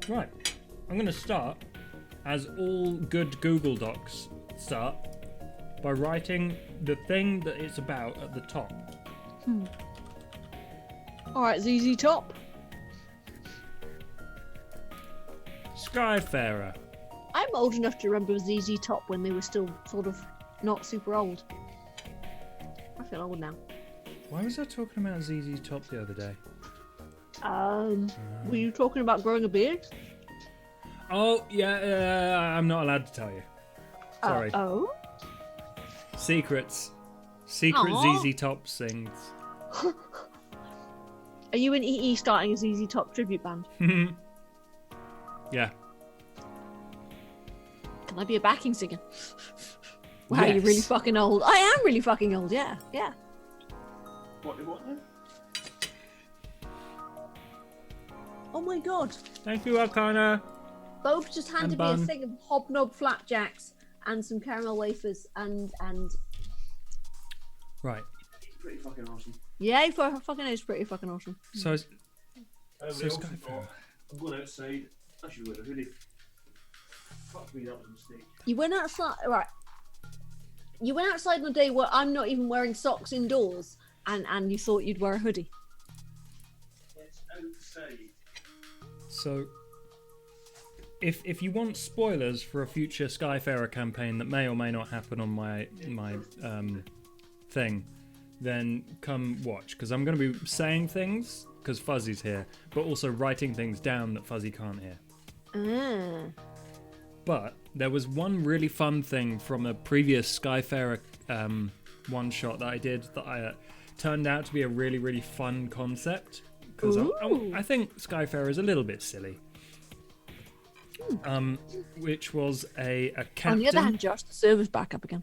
Right. I'm going to start, as all good Google Docs start, by writing the thing that it's about at the top. Alright, ZZ Top. Skyfarer. I'm old enough to remember ZZ Top when they were still sort of not super old. I feel old now. Why was I talking about ZZ Top the other day? Were you talking about growing a beard? Oh, yeah, I'm not allowed to tell you. Sorry. Oh? Secrets. Aw. ZZ Top sings. Are you and EE starting a ZZ Top tribute band? Yeah. Can I be a backing singer? Wow, you're Yes. really fucking old. I am really fucking old, yeah. What now? Oh my god. Thank you, Arcana. Bob just handed me a bun. thing of hobnob flapjacks and some caramel wafers and Right. It's pretty fucking awesome. yeah, for fucking is pretty fucking awesome. So, Everybody else Skyfarer. thought, I'm going outside. I should wear a hoodie. Fuck me, that was a mistake. You went outside, right? You went outside on a day where I'm not even wearing socks indoors, and you thought you'd wear a hoodie. It's outside. So, if you want spoilers for a future Skyfarer campaign that may or may not happen on my thing, then come watch, because I'm going to be saying things because Fuzzy's here, but also writing things down that Fuzzy can't hear. But there was one really fun thing from a previous Skyfarer one shot that I did that turned out to be a really, really fun concept. Because I think Skyfarer is a little bit silly. Which was a captain. On the other hand, Josh, the server's back up again.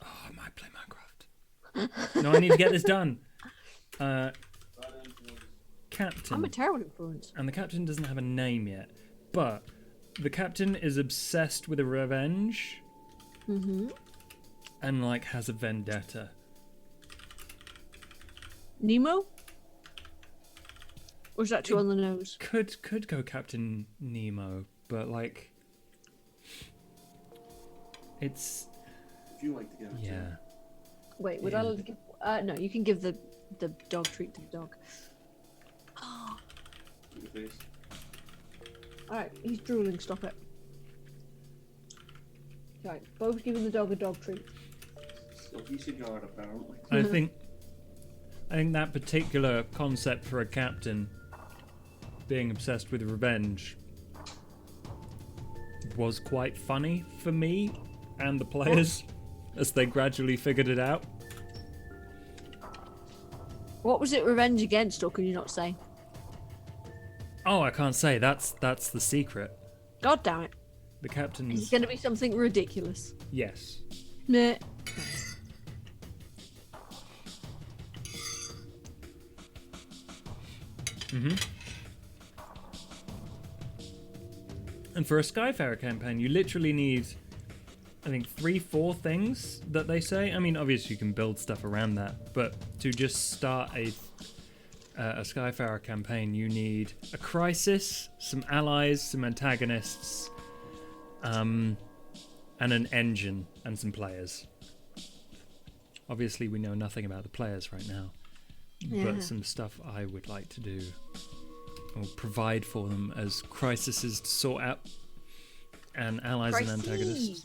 Oh, I might play Minecraft. No, I need to get this done. Captain. I'm a terrible influence. And the captain doesn't have a name yet, but the captain is obsessed with a revenge. And like has a vendetta. Nemo? Or is that too on the nose? Could go Captain Nemo, but like it's If you like to get it. yeah. Wait, would Yeah. I like to give... no, you can give the dog treat to the dog. Your face. Alright, he's drooling, stop it. Right, Bob's giving the dog a dog treat. Stuffy cigar, apparently. I think that particular concept for a captain being obsessed with revenge was quite funny for me and the players as they gradually figured it out. What was it revenge against, or can you not say? Oh, I can't say. That's the secret. God damn it. The It's captain's going to be something ridiculous. yes. Meh. And for a Skyfarer campaign, you literally need, I think, 3-4 things that they say. I mean, obviously you can build stuff around that, but to just start a Skyfarer campaign, you need a crisis, some allies, some antagonists, and an engine and some players. Obviously, we know nothing about the players right now, but some stuff I would like to do or provide for them as crises to sort out, and allies and antagonists.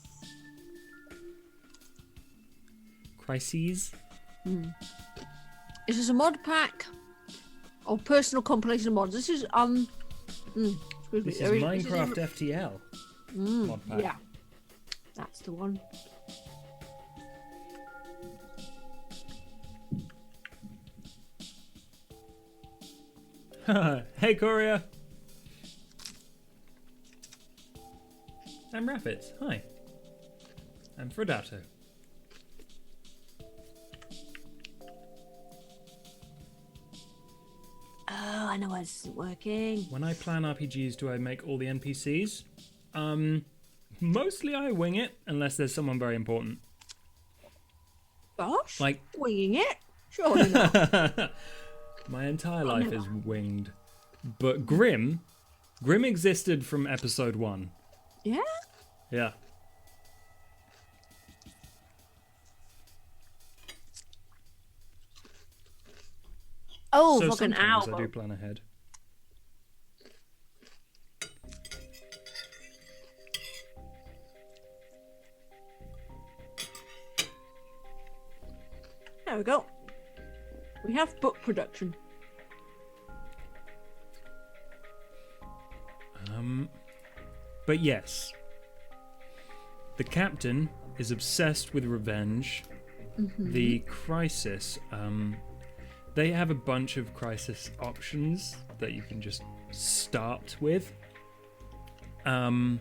Crises? Is this a mod pack? Or personal compilation of mods? This is, excuse me. This is Minecraft FTL mod pack. Yeah. That's the one. Hey, Coria. I'm Rapids. Hi. I'm Fredato. Oh, I know why this isn't working. When I plan RPGs, do I make all the NPCs? Mostly I wing it, unless there's someone very important. Gosh, Like, winging it? Surely not. my entire life is winged. But Grim Grim existed from episode 1. Yeah? Yeah. Oh, So fucking sometimes ow. I do plan ahead. There we go. We have book production. But yes. The captain is obsessed with revenge. The crisis, they have a bunch of crisis options that you can just start with. I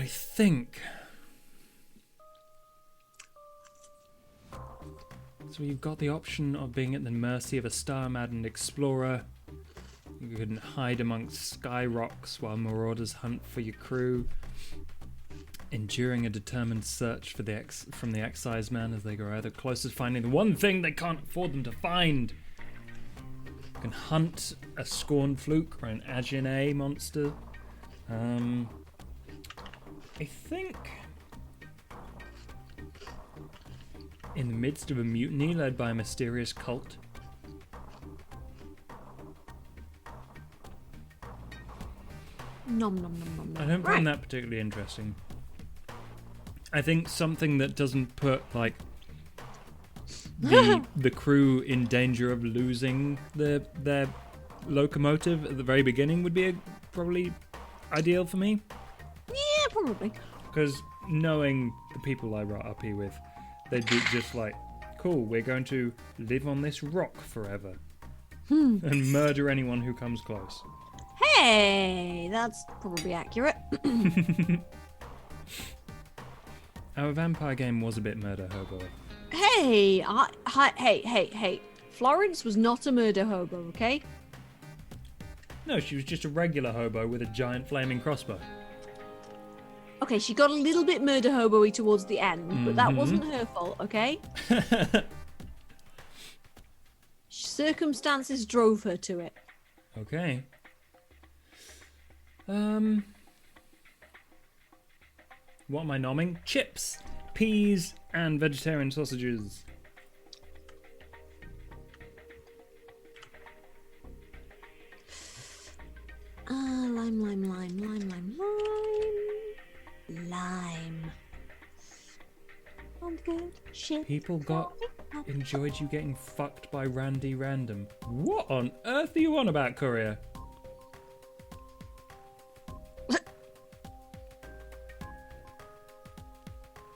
think... So you've got the option of being at the mercy of a star-maddened explorer. You can hide amongst sky rocks while marauders hunt for your crew. Enduring a determined search for from the excisemen as they grow ever closer to finding the one thing they can't afford them to find. You can hunt a scorn fluke or an Agenais monster. I think in the midst of a mutiny led by a mysterious cult. Nom nom nom nom nom. I don't find that particularly interesting. I think something that doesn't put like the crew in danger of losing their locomotive at the very beginning would be probably ideal for me. Yeah, probably. Because knowing the people I write RP with, they'd be just like, cool, we're going to live on this rock forever and murder anyone who comes close. Hey, that's probably accurate. Our vampire game was a bit murder hobo. Hey, hey. Florence was not a murder hobo, okay? No, she was just a regular hobo with a giant flaming crossbow. Okay, she got a little bit murder hobo-y towards the end, but that wasn't her fault, okay? Circumstances drove her to it. Okay. What am I nomming? Chips, peas, and vegetarian sausages. Lime. On good shit. People enjoyed you getting fucked by Randy Random. What on earth are you on about, Courier?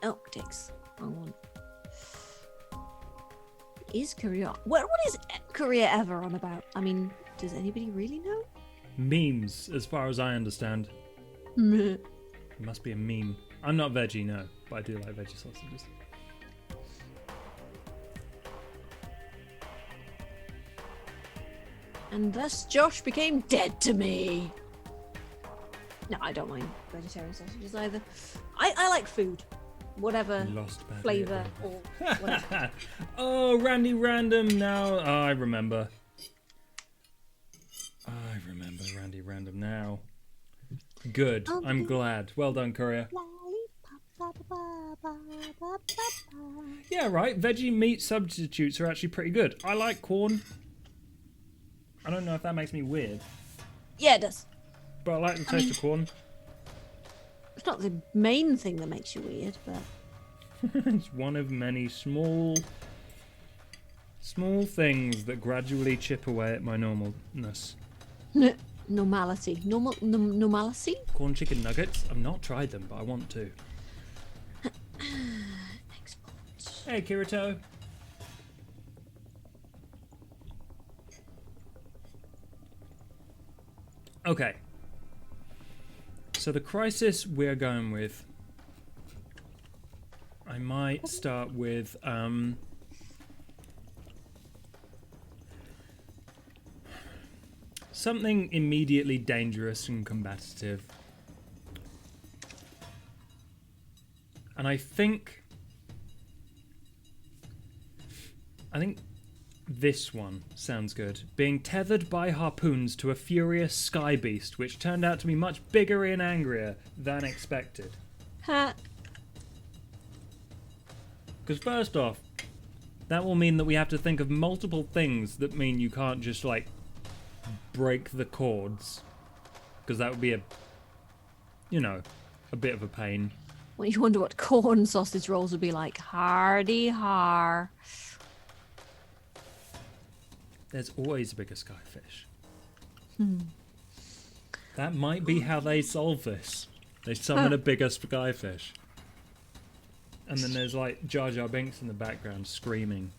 Oh, dicks. Wrong one. Is Korea? What is Korea ever on about? I mean, does anybody really know? Memes, as far as I understand. Meh. It must be a meme. I'm not veggie, no, but I do like veggie sausages. And thus Josh became dead to me. No, I don't mind vegetarian sausages either. I like food. Whatever Lost badly flavour at or whatever. Oh, Randy Random now. Oh, I remember Randy Random now. Good. I'm glad. Well done, Courier. Yeah, right. Veggie meat substitutes are actually pretty good. I like corn. I don't know if that makes me weird, Yeah, it does. but I like the taste of corn. It's not the main thing that makes you weird, but It's one of many small things that gradually chip away at my normalness. normality. Normalcy? Corn chicken nuggets? I've not tried them, but I want to. Export. Hey, Kirito. Okay. So the crisis we're going with, I might start with something immediately dangerous and combative. And I think This one sounds good. Being tethered by harpoons to a furious sky beast, which turned out to be much bigger and angrier than expected. Ha. Because first off, that will mean that we have to think of multiple things that mean you can't just, like, break the cords. Because that would be a bit of a pain. Well, you wonder what corn sausage rolls would be like. Hardy har. There's always a bigger skyfish. That might be how they solve this. They summon a bigger skyfish. And then there's like Jar Jar Binks in the background screaming,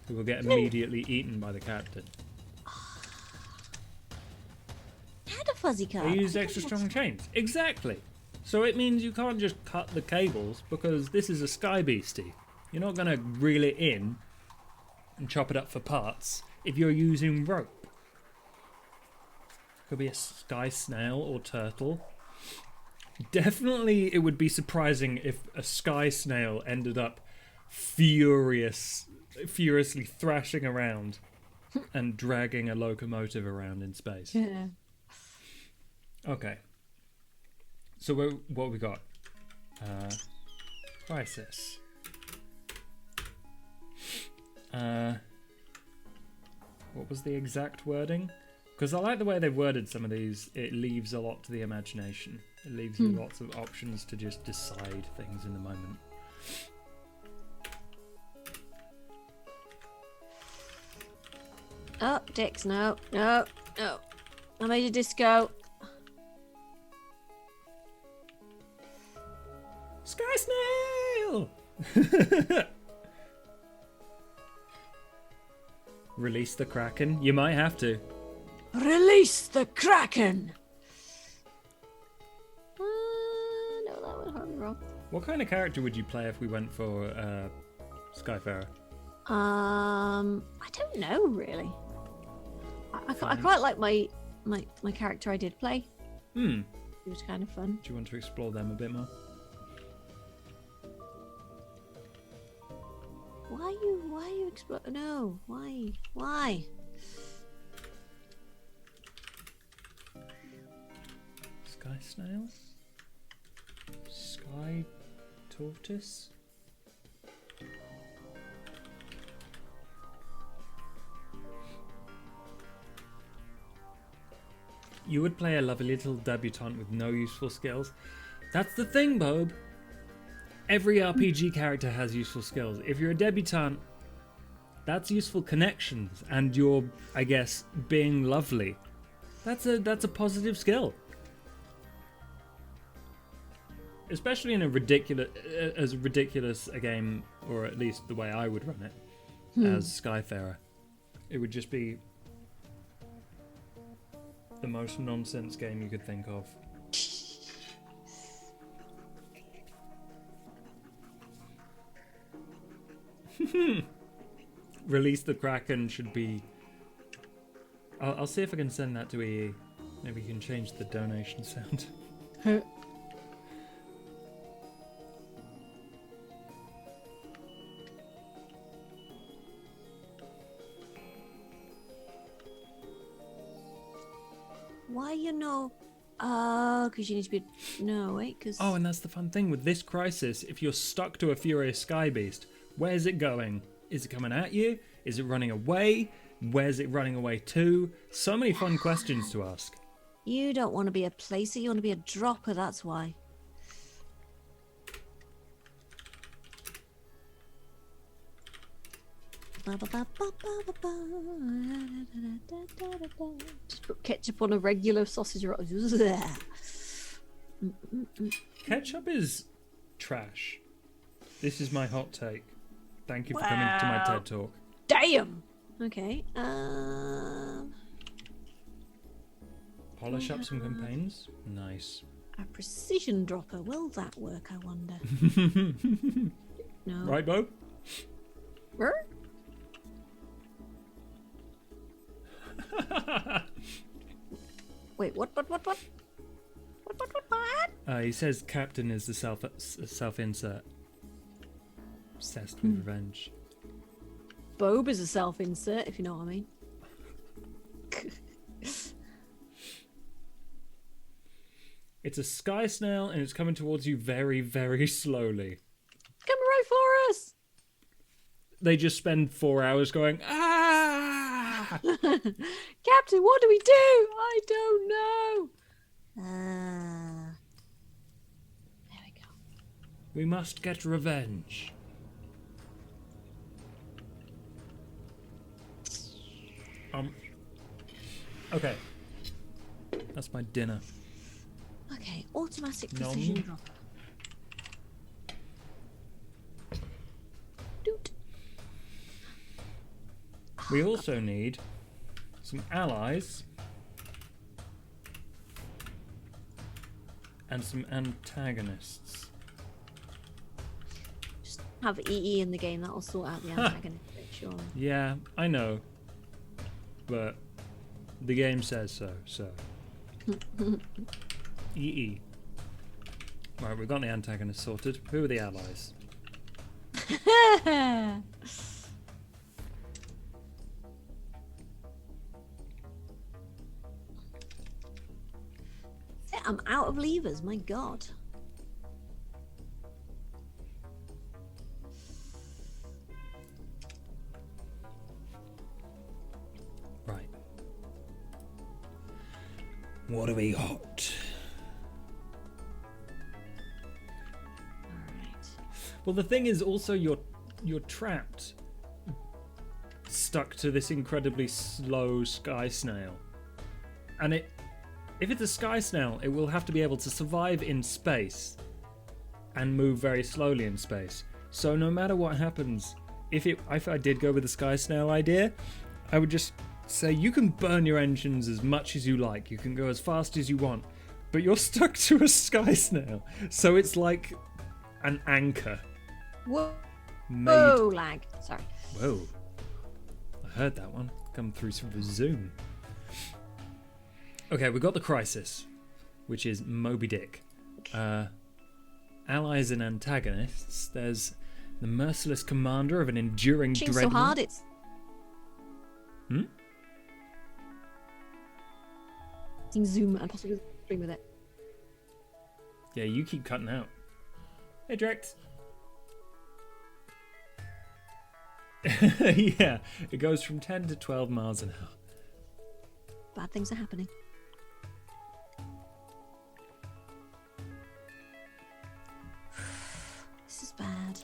who will get immediately eaten by the captain. Had a fuzzy card. They use extra strong chains. Exactly. So it means you can't just cut the cables because this is a sky beastie. You're not going to reel it in and chop it up for parts if you're using rope. Could be a sky snail or turtle. Definitely it would be surprising if a sky snail ended up furiously thrashing around and dragging a locomotive around in space. Yeah. Okay. So what we got? Crisis. What was the exact wording? Because I like the way they've worded some of these. It leaves a lot to the imagination. It leaves you lots of options to just decide things in the moment. Oh, dicks, no. I made a disco. Sky snail! Release the Kraken? You might have to. Release the Kraken! No, that would hurt me wrong. What kind of character would you play if we went for Skyfarer? I don't know really. I quite like my character I did play. It was kind of fun. Do you want to explore them a bit more? Why are you explore? No, why? Sky snail? Sky tortoise? You would play a lovely little debutante with no useful skills. That's the thing, Bob. Every RPG character has useful skills. If you're a debutante, that's useful connections, and you're, I guess, being lovely. That's a positive skill. Especially in a ridiculous a game, or at least the way I would run it, as Skyfarer. It would just be the most nonsense game you could think of. Release the Kraken should be... I'll see if I can send that to EE. Maybe you can change the donation sound. Why you know? Oh, because you need to be... No, wait, because... Oh, and that's the fun thing with this crisis. If you're stuck to a furious sky beast, where's it going? Is it coming at you? Is it running away? Where's it running away to? So many fun questions to ask. You don't want to be a placer, you want to be a dropper, that's why. Just put ketchup on a regular sausage roll. Ketchup is trash. This is my hot take. Thank you for coming to my TED Talk. Damn! Okay, Polish up some campaigns? Nice. a precision dropper. Will that work, I wonder? No. Right, Bo? Er? Wait, what? He says Captain is the self-insert. Obsessed with revenge. Bob is a self-insert, if you know what I mean. It's a sky snail, and it's coming towards you very, very slowly. Coming right for us! They just spend 4 hours going, ah! Captain, what do we do? I don't know. There we go. We must get revenge. Okay. That's my dinner. Okay, automatic Nom. precision dropper. Doot. We also need some allies and some antagonists. Just have EE in the game, that'll sort out the antagonist, sure. Yeah, I know. But the game says so. EE. Right, we've got the antagonists sorted. Who are the allies? I'm out of levers, my god. Right. What are we got? Alright. Well, the thing is also you're trapped, stuck to this incredibly slow sky snail, and if it's a sky snail, it will have to be able to survive in space and move very slowly in space. So no matter what happens, if I did go with the sky snail idea, I would just say you can burn your engines as much as you like, you can go as fast as you want, but you're stuck to a sky snail, so it's like an anchor. Whoa. Made. Whoa, lag. Sorry. Whoa. I heard that one come through the Zoom. Okay, we got the crisis, which is Moby Dick. Allies and antagonists. There's the merciless commander of an enduring dreadnought. So hard it's... Zoom and possibly stream with it. Yeah, you keep cutting out. Hey, Drex. Yeah, it goes from 10 to 12 miles an hour. Bad things are happening. This is bad.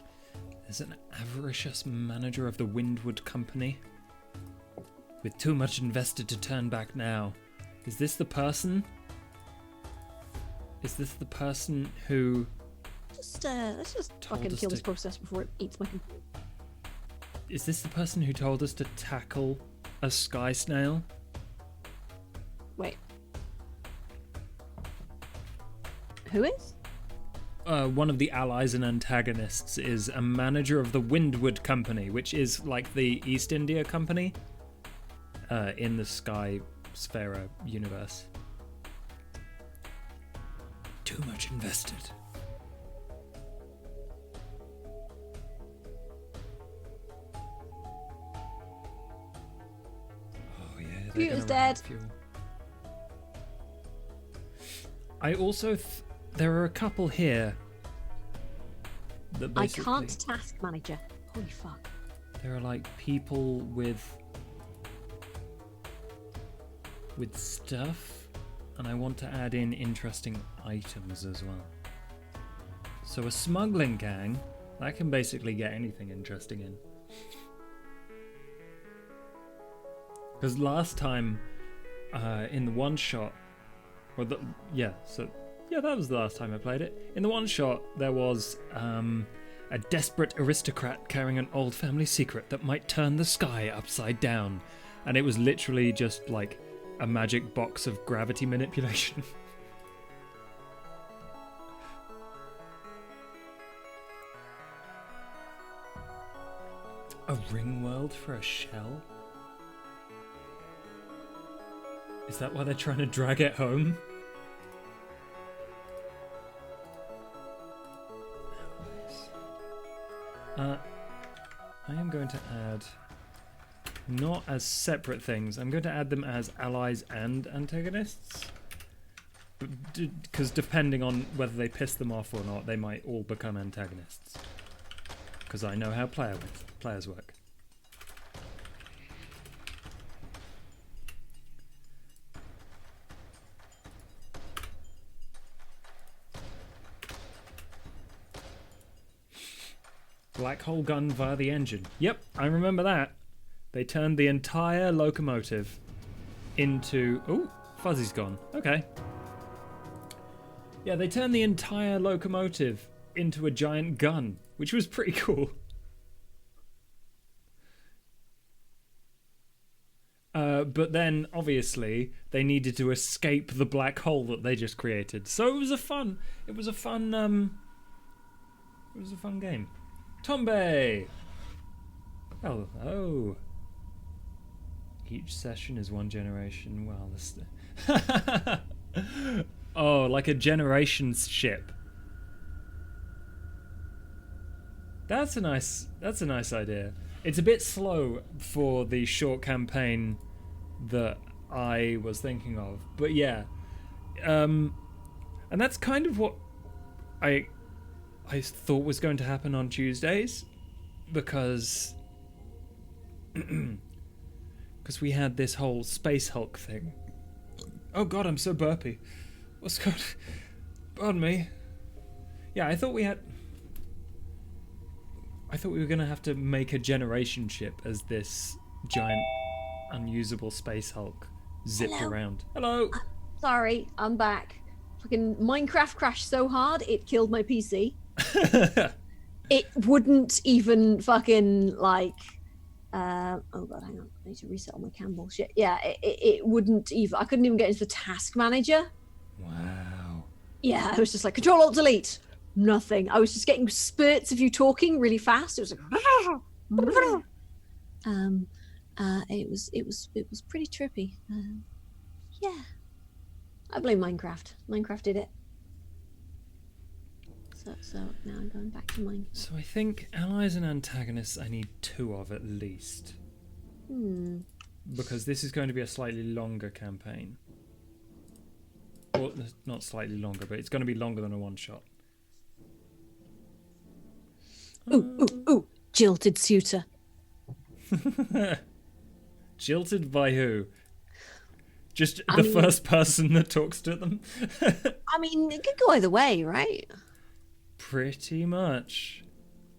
There's an avaricious manager of the Windward Company with too much invested to turn back now. Is this the person? Is this the person who... Let's just fucking kill this process before it eats my computer. Is this the person who told us to tackle a sky snail? Wait. Who is? One of the allies and antagonists is a manager of the Windward Company, which is like the East India Company in the Skyfarer universe. Too much invested. Oh yeah, Computer's dead. I also there are a couple here that I basically... can't task manager. Holy fuck. There are like people with stuff, and I want to add in interesting items as well. So a smuggling gang, that can basically get anything interesting in. Because last time in the one shot, that was the last time I played it. In the one shot, there was a desperate aristocrat carrying an old family secret that might turn the sky upside down. And it was literally just like a magic box of gravity manipulation. A ring world for a shell? Is that why they're trying to drag it home? I am going to add not as separate things. I'm going to add them as allies and antagonists. Because depending on whether they piss them off or not, they might all become antagonists. Because I know how players work. Black hole gun via the engine. Yep, I remember that. They turned the entire locomotive into... Oh, Fuzzy's gone. Okay. Yeah, they turned the entire locomotive into a giant gun, which was pretty cool. But then, obviously, they needed to escape the black hole that they just created. So it was a fun game. Tombe! Oh. Each session is one generation. Well, this... Oh, like a generations ship. That's a nice idea. It's a bit slow for the short campaign that I was thinking of, but yeah. And that's kind of what I thought was going to happen on Tuesdays, because we had this whole Space Hulk thing. Oh god, I'm so burpy. What's going on? Pardon me. Yeah, I thought we were going to have to make a generation ship as this giant, unusable Space Hulk zipped around. Hello! Sorry, I'm back. Fucking Minecraft crashed so hard, it killed my PC. It wouldn't even fucking, like... oh god, hang on. I need to reset all my Campbell shit. Yeah, it wouldn't even... I couldn't even get into the task manager. Wow. Yeah, I was just like, Control-Alt-Delete. Nothing. I was just getting spurts of you talking really fast. It was like... it was pretty trippy. Yeah. I blame Minecraft. Minecraft did it. So now I'm going back to Minecraft. So I think allies and antagonists I need 2 of at least. Because this is going to be a slightly longer campaign. Well, not slightly longer, but it's going to be longer than a one-shot. Ooh, jilted suitor. Jilted by who? Just the first person that talks to them? I mean, it could go either way, right? Pretty much.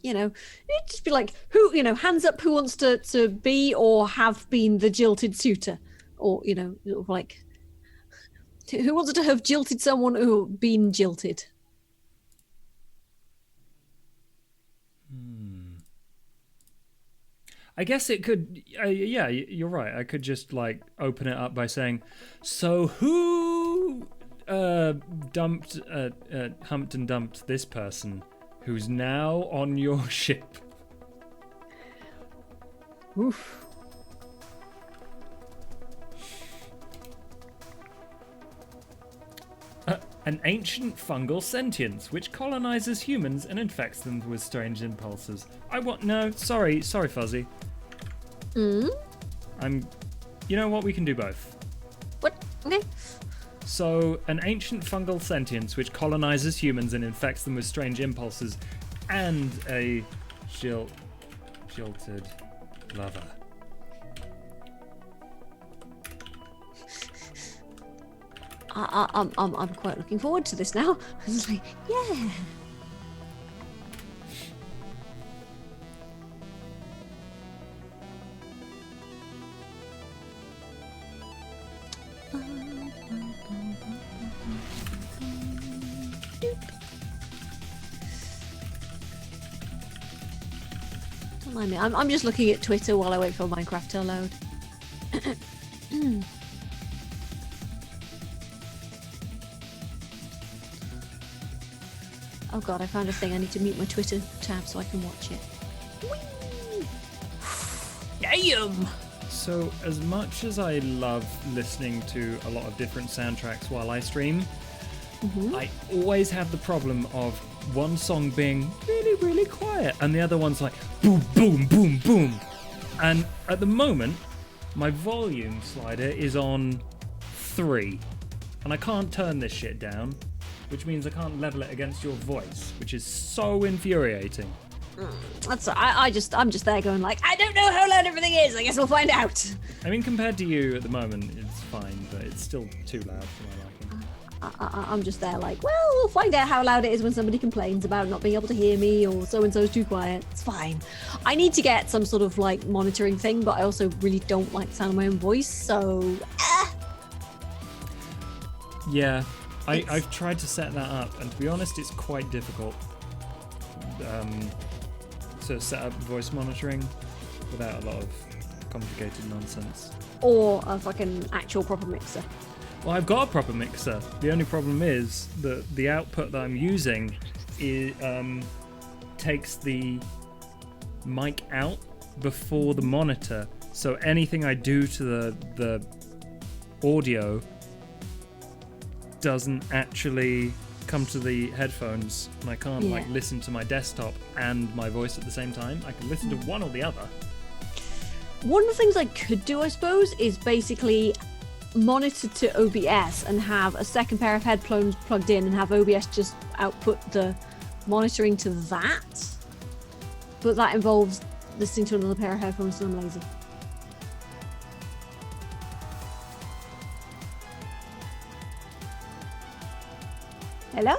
You know, it'd just be like, who, you know, hands up who wants to be or have been the jilted suitor. Or, you know, like, who wants to have jilted someone who been jilted? I guess it could, yeah, you're right. I could just, like, open it up by saying, so who humped and dumped this person who's now on your ship? Oof. An ancient fungal sentience which colonizes humans and infects them with strange impulses. Sorry, Fuzzy. You know what? We can do both. What? Okay. So, an ancient fungal sentience which colonizes humans and infects them with strange impulses, and a jilted lover. I'm quite looking forward to this now. I was like, yeah. Don't mind me. I'm just looking at Twitter while I wait for Minecraft to load. Oh god, I found a thing. I need to mute my Twitter tab so I can watch it. Whee! Damn! So, as much as I love listening to a lot of different soundtracks while I stream, I always have the problem of one song being really, really quiet and the other one's like boom, boom, boom, boom. And at the moment, my volume slider is on 3. And I can't turn this shit down, which means I can't level it against your voice, which is so infuriating. I'm just there going like, I don't know how loud everything is. I guess we'll find out. I mean, compared to you at the moment, it's fine, but it's still too loud for my liking. I'm just there like, well, we'll find out how loud it is when somebody complains about not being able to hear me or so-and-so's too quiet. It's fine. I need to get some sort of like monitoring thing, but I also really don't like the sound of my own voice, so... Yeah, I've tried to set that up, and to be honest, it's quite difficult to set up voice monitoring without a lot of complicated nonsense. Or a fucking actual proper mixer. Well, I've got a proper mixer. The only problem is that the output that I'm using takes the mic out before the monitor. So anything I do to the audio doesn't actually come to the headphones, and I can't like listen to my desktop and my voice at the same time. I can listen to one or the other. One of the things I could do, I suppose, is basically monitor to OBS and have a second pair of headphones plugged in and have OBS just output the monitoring to that. But that involves listening to another pair of headphones, and I'm lazy. Hello?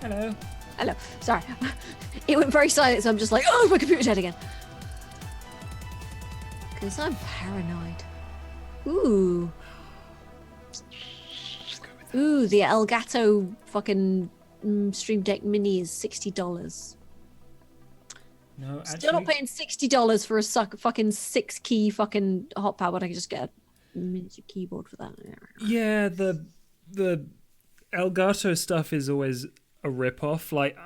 Hello. Hello. Sorry. It went very silent, so I'm just like, oh, my computer's dead again. Because I'm paranoid. Ooh. Ooh, the Elgato fucking Stream Deck Mini is $60. No, actually, Still not paying $60 for a fucking 6-key fucking hot power when I can just get a miniature keyboard for that. Yeah, the Elgato stuff is always a rip-off. Like,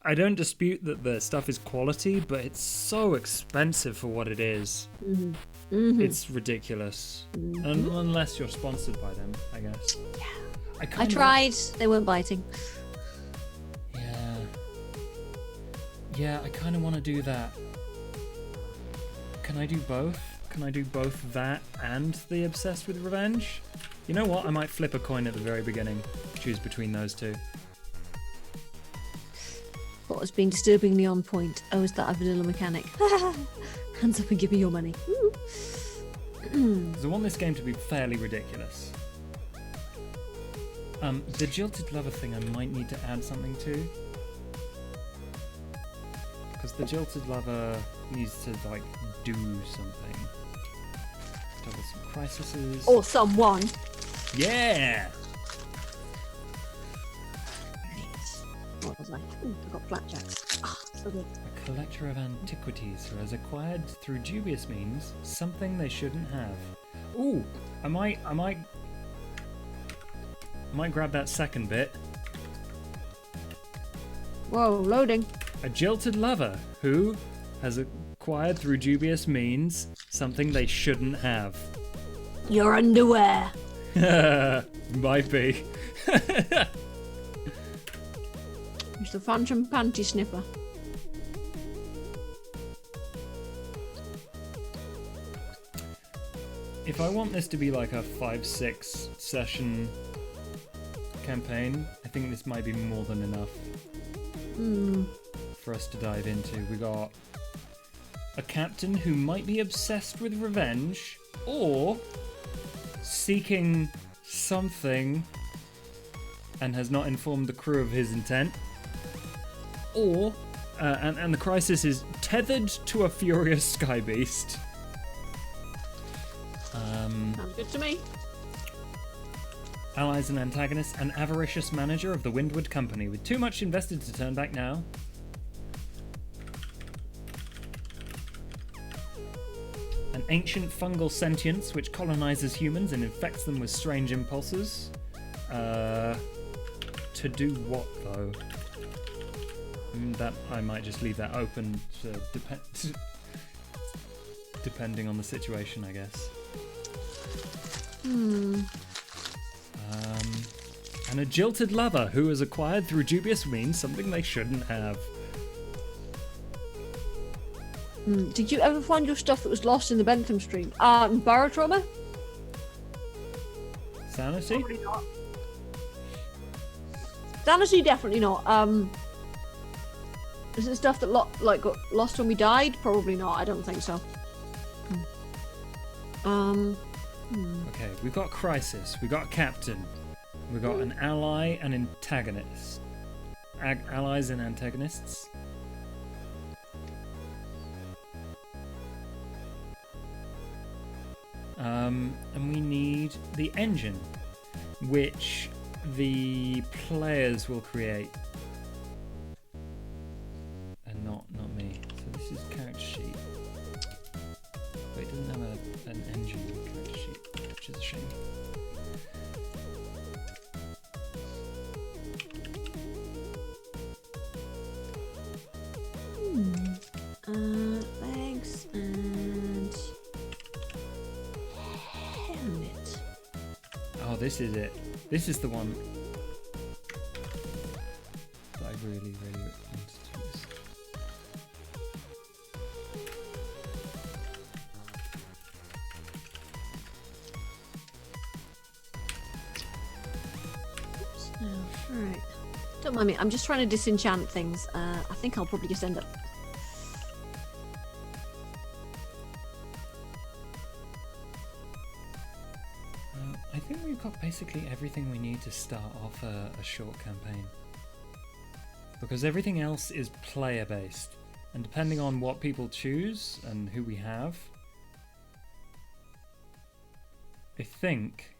I don't dispute that the stuff is quality, but it's so expensive for what it is. Mm-hmm. Mm-hmm. It's ridiculous. Mm-hmm. Unless you're sponsored by them, I guess. Yeah. I tried. They weren't biting. Yeah, I kind of want to do that. Can I do both? Can I do both that and the Obsessed with Revenge? You know what? I might flip a coin at the very beginning. Choose between those two. What has been disturbingly on point? Oh, is that a vanilla mechanic? Hands up and give me your money. Because I want this game to be fairly ridiculous. The Jilted Lover thing I might need to add something to. Because the Jilted Lover needs to, like, do something. Double some crises. Or someone. Yeah! What was I? Ooh, I got blackjacks. Ah, so good. A collector of antiquities who has acquired through dubious means something they shouldn't have. Ooh, I might grab that second bit. Whoa, loading. A jilted lover who has acquired through dubious means something they shouldn't have. Your underwear. Might be. It's the Phantom Panty Sniffer. If I want this to be like a 5-6 session campaign, I think this might be more than enough for us to dive into. We got a captain who might be obsessed with revenge or seeking something and has not informed the crew of his intent, or and the crisis is tethered to a furious sky beast. Sounds good to me. Allies and antagonists, an avaricious manager of the Windward Company with too much invested to turn back now. An ancient fungal sentience which colonizes humans and infects them with strange impulses. To do what, though? That I might just leave that open to depending on the situation, I guess. And a jilted lover who has acquired through dubious means something they shouldn't have. Did you ever find your stuff that was lost in the Bentham stream? Barotrauma? Sanity? Probably not. Sanity, definitely not. Is it stuff that got lost when we died? Probably not. I don't think so. Okay, we've got Crisis, we've got Captain, we've got an ally and antagonist. Allies and antagonists. And we need the engine, which the players will create. And not me. So this is character sheet. But it doesn't have an engine character sheet, which is a shame. Legs and helmet. Oh, this is it. This is the one that I really, really wanted to use. Alright. Don't mind me, I'm just trying to disenchant things. I think I'll probably just end up... I think we've got basically everything we need to start off a short campaign. Because everything else is player based. And depending on what people choose and who we have, I think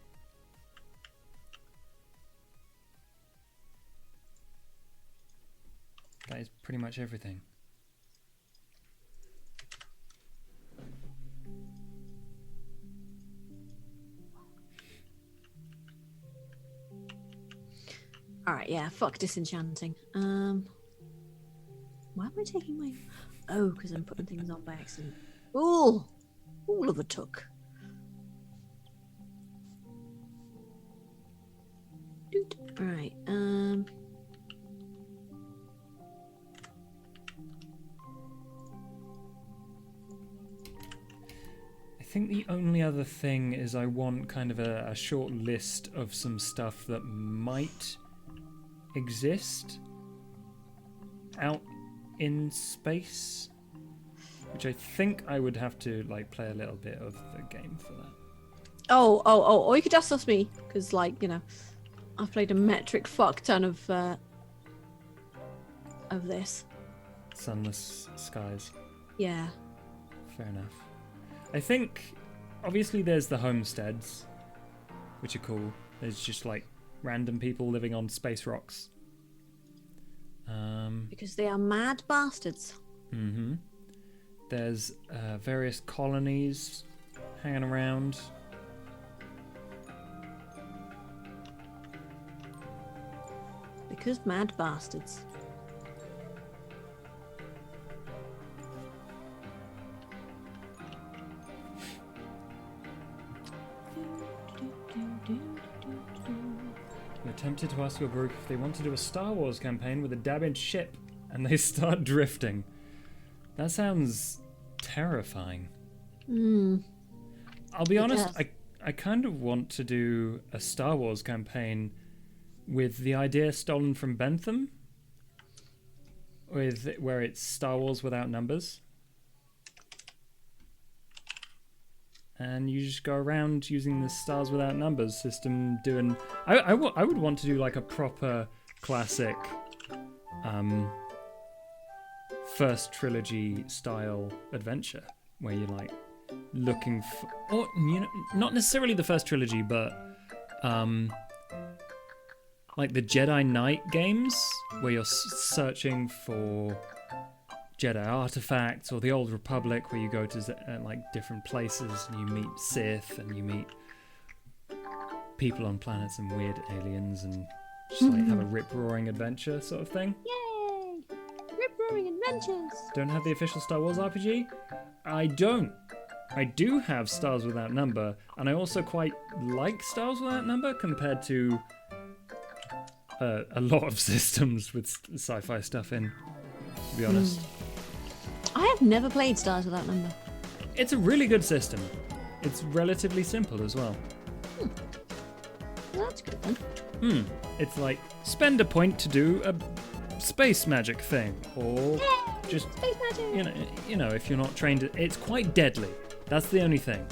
that is pretty much everything. Alright, yeah, fuck disenchanting. Why am I taking my... Oh, because I'm putting things on by accident. Ooh! All of a took. Doot. Alright, I think the only other thing is I want kind of a short list of some stuff that might exist out in space, which I think I would have to like play a little bit of the game for that. or you could just ask me, because I've played a metric fuck ton of this. Sunless skies. Yeah. Fair enough. I think obviously there's the homesteads, which are cool. There's just like random people living on space rocks. Because they are mad bastards. Mm-hmm. There's various colonies hanging around. Because mad bastards. You're tempted to ask your group if they want to do a Star Wars campaign with a damaged ship, and they start drifting. That sounds terrifying. I'll be honest, I kind of want to do a Star Wars campaign with the idea stolen from Bentham, where it's Star Wars without numbers. And you just go around using the stars without numbers system doing... I would want to do like a proper classic first trilogy style adventure where you're like looking for... Or, not necessarily the first trilogy, but like the Jedi Knight games where you're searching for Jedi artifacts, or the Old Republic where you go to like different places and you meet Sith and you meet people on planets and weird aliens and just like have a rip-roaring adventure sort of thing. Yay! Rip-roaring adventures! Don't have the official Star Wars RPG? I don't. I do have Stars Without Number, and I also quite like Stars Without Number compared to a lot of systems with sci-fi stuff in, to be honest. I have never played Stars Without Number. It's a really good system. It's relatively simple as well. Well, that's good then. It's like spend a point to do a space magic thing, or just Space magic. you know, if you're not trained, it's quite deadly. That's the only thing.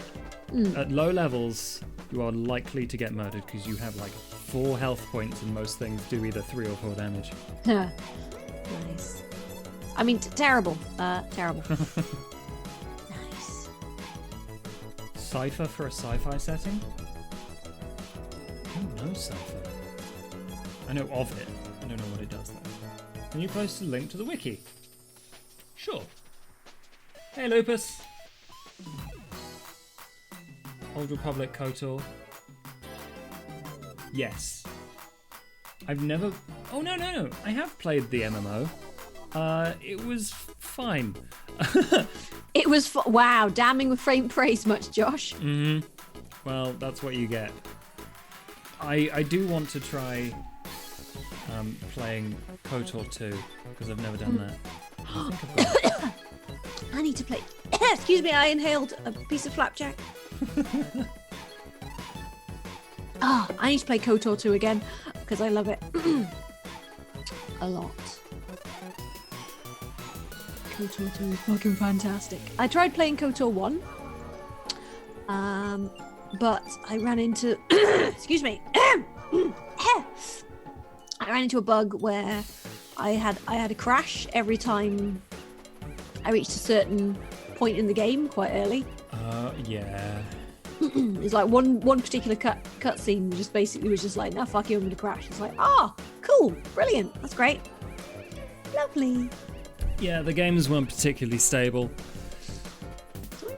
At low levels, you are likely to get murdered because you have like 4 health points, and most things do either 3 or 4 damage. Nice. I mean, terrible. Terrible. Nice. Cypher for a sci-fi setting? I don't know Cypher. I know of it. I don't know what it does though. Can you post a link to the wiki? Sure. Hey Lupus. Old Republic KOTOR. Yes. I've never... Oh, no. I have played the MMO. It was fine. It was... Wow, damning with faint praise much, Josh. Well, that's what you get. I do want to try playing KOTOR 2, because I've never done that. I think I've got it. I need to play... Excuse me, I inhaled a piece of flapjack. I need to play KOTOR 2 again, because I love it. A lot. KOTOR 2 is fucking fantastic. I tried playing KOTOR 1, but I ran into... Excuse me. I ran into a bug where I had a crash every time I reached a certain point in the game quite early. Yeah. It's like one particular cutscene just basically was just like, no, fuck you, I'm gonna crash. It's like, cool, brilliant, that's great, lovely. Yeah, the games weren't particularly stable,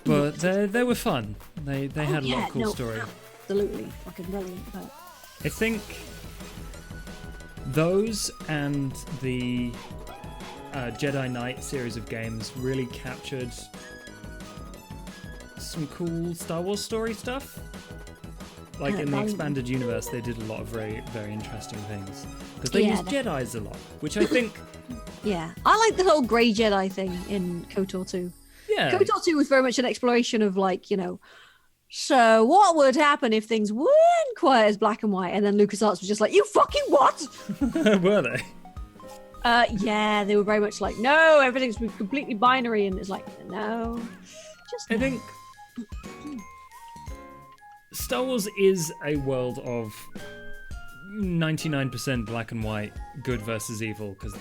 but they were fun. They had a lot of cool story. Absolutely, fucking brilliant. But... I think those and the Jedi Knight series of games really captured some cool Star Wars story stuff. Like in the expanded universe, they did a lot of very, very interesting things because they used Jedis a lot, which I think. Yeah, I like the whole Grey Jedi thing in KOTOR 2. Yeah, KOTOR 2 was very much an exploration of like, so what would happen if things weren't quite as black and white? And then LucasArts was just like, you fucking what? Were they? Yeah, they were very much like, no, everything's completely binary, and it's like, no, just. I think Star Wars is a world of 99% black and white, good versus evil, because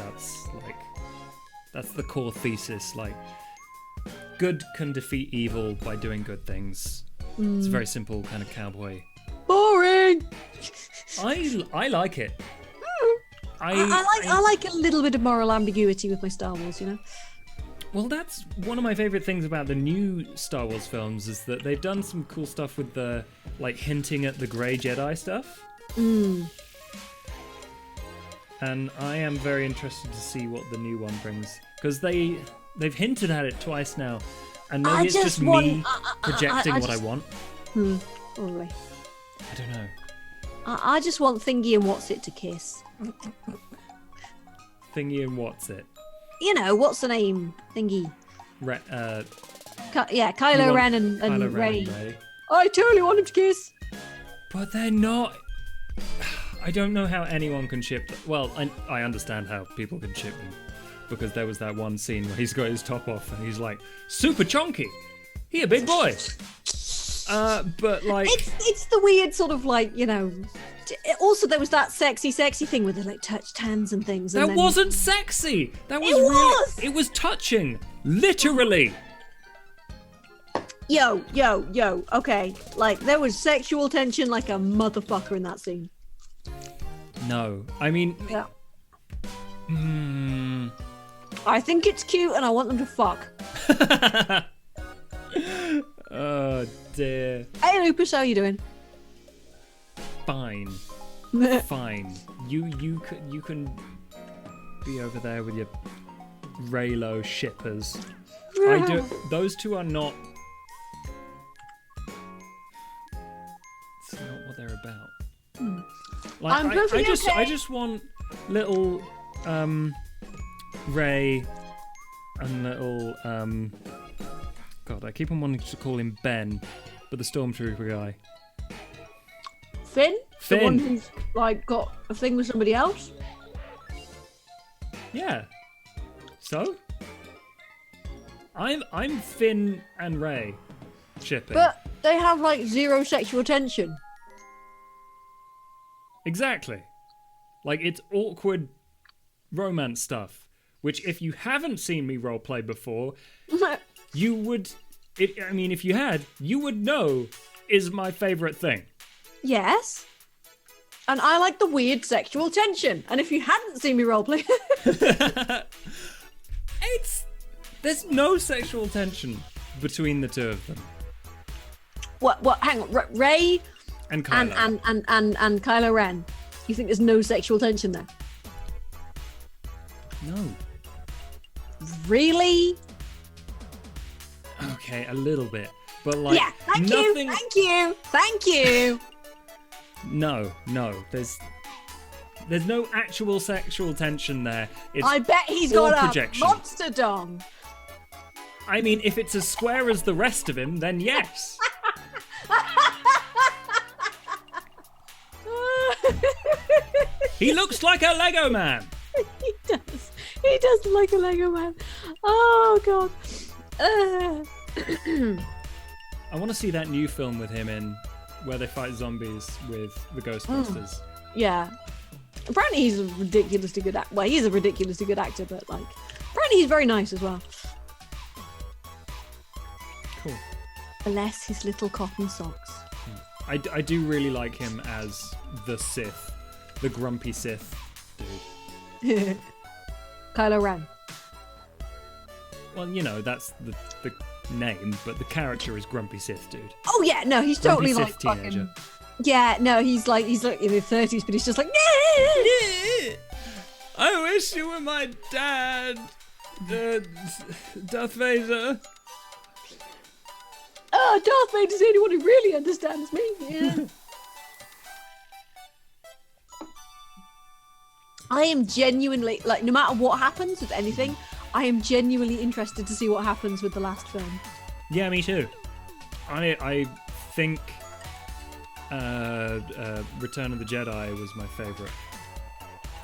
that's the core thesis. Like, good can defeat evil by doing good things. It's a very simple kind of cowboy. Boring. I like it. I like a little bit of moral ambiguity with my Star Wars, Well, that's one of my favorite things about the new Star Wars films is that they've done some cool stuff with the hinting at the Grey Jedi stuff. And I am very interested to see what the new one brings, because they've hinted at it twice now, and maybe it's just me projecting what I want. Probably. I don't know. I just want Thingy and What's It to kiss. Thingy and What's It? What's the name? Thingy. Kylo Ren and Kylo Rey. Ren and Rey. I totally want him to kiss. But they're not. I don't know how anyone can ship. Well, I understand how people can ship them, because there was that one scene where he's got his top off and he's like, super chonky. He a big boy. But like, it's the weird sort of like, Also, there was that sexy thing where they like touched hands and things. That wasn't sexy. That was It was touching, literally. Yo. Okay, like there was sexual tension like a motherfucker in that scene. No, I mean. Yeah. I think it's cute, and I want them to fuck. Oh dear. Hey, Lupus, how are you doing? Fine. Fine. You can be over there with your Raylo shippers. Those two are not. It's not what they're about. Like, I just want little Ray and little God, I keep on wanting to call him Ben, but the stormtrooper guy. Finn? Finn. The one who's like got a thing with somebody else? Yeah. So? I'm Finn and Rey shipping. But they have like zero sexual tension. Exactly. Like, it's awkward romance stuff, which if you haven't seen me roleplay before, you would... if you had, you would know is my favourite thing. Yes. And I like the weird sexual tension. And if you hadn't seen me roleplay... There's no sexual tension between the two of them. What, hang on, Rey And Kylo. and Kylo Ren. You think there's no sexual tension there? No. Really? Okay, a little bit. But like, Yeah, thank you. No. There's no actual sexual tension there. It's I bet he's all got projection. a monster dong. I mean, if it's as square as the rest of him, then yes. He looks like a Lego man. He does. He does look like a Lego man. Oh god. I want to see that new film with him in, where they fight zombies with the Ghostbusters. Yeah. Apparently he's a ridiculously good actor. Well, he's a ridiculously good actor, but like, apparently he's very nice as well. Cool. Bless his little cotton socks. I do really like him as the Sith, the grumpy Sith dude. Kylo Ren. Well, you know, that's the name, but the character is grumpy Sith dude. Oh yeah, no, he's totally Grumpy like Sith teenager. fucking. Yeah, no, he's like in his 30s, but he's just like. I wish you were my dad, Darth Vader. Oh, Darth Vader's the only one who really understands me. Yeah. I am genuinely like, no matter what happens with anything, I am genuinely interested to see what happens with the last film. Yeah, me too. I think Return of the Jedi was my favourite